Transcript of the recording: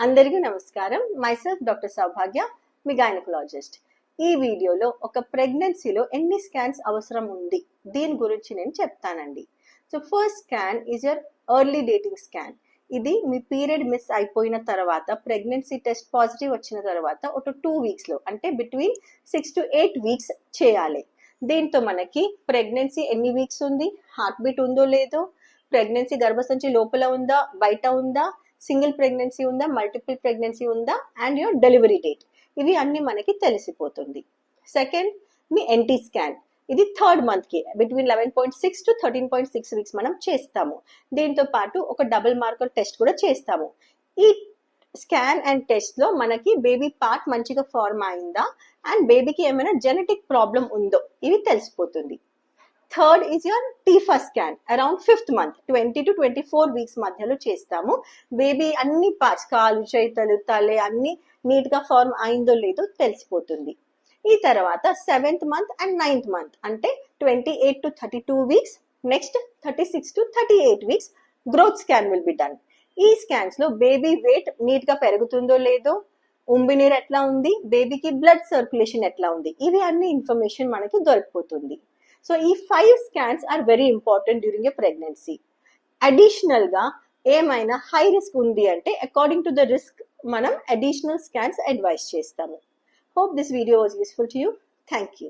అందరికీ నమస్కారం. Myself doctor సౌభాగ్య, మీ gynaecologist. ఈ వీడియోలో ఒక ప్రెగ్నెన్సీలో ఎన్ని స్కాన్స్ అవసరం ఉంది దీని గురించి నేను చెప్తానండి. So first scan is your early dating scan. ఇది మీ పీరియడ్ మిస్ అయిపోయిన తర్వాత, ప్రెగ్నెన్సీ టెస్ట్ పాజిటివ్ వచ్చిన తర్వాత ఒక 2 వీక్స్లో, అంటే బిట్వీన్ 6 to 8 వీక్స్ చేయాలి. దీంతో మనకి ప్రెగ్నెన్సీ ఎన్ని వీక్స్ ఉంది, హార్ట్ బీట్ ఉందో లేదో, ప్రెగ్నెన్సీ గర్భసంచి లోపల ఉందా బయట ఉందా, సింగిల్ ప్రెగ్నెన్సీ ఉందా, మల్టిపుల్ ప్రెగ్నెన్సీ ఉందా, అండ్ యువర్ డెలివరీ డేట్, ఇవి అన్ని మనకి తెలిసిపోతుంది. సెకండ్, మీ ఎన్టీ స్కాన్. ఇది 3rd మంత్కి బిట్వీన్ 11.6 to 13.6 వీక్స్ మనం చేస్తాము. దీంతో పాటు ఒక డబుల్ మార్కర్ టెస్ట్ కూడా చేస్తాము. ఈ స్కాన్ అండ్ టెస్ట్లో మనకి బేబీ పార్ట్ మంచిగా ఫార్మ్ అయిందా అండ్ బేబీకి ఏమైనా జెనెటిక్ ప్రాబ్లం ఉందో ఇవి తెలిసిపోతుంది. Third is your TIFFA scan. Around 5th month 20 to 24 weeks మధ్యలో చేస్తాము. బేబీ అన్ని పార్ట్స్, కాలు, చేతులు, తల అన్ని నీట్ గా ఫార్మ్ అయిందో లేదో తెలిసిపోతుంది. ఈ తర్వాత 7th month and 9th month, అంటే 28 to 32 weeks, next 36 to 38 weeks growth scan will be done. ఈ స్కాన్స్ లో బేబీ వెయిట్ నీట్ గా పెరుగుతుందో లేదో, ఉంబినీరు ఎట్లా ఉంది, బేబీకి బ్లడ్ సర్క్యులేషన్ ఎట్లా ఉంది, ఇవి అన్ని ఇన్ఫర్మేషన్ మనకి దొరికిపోతుంది. సో ఈ 5 scans are very important during a pregnancy. Additional గా ఏమైనా హై రిస్క్ ఉంది అంటే అకార్డింగ్ టు ద రిస్క్ మనం అడిషనల్ స్కాన్స్ అడ్వైస్ చేస్తాము. Hope this video was useful to you. Thank you.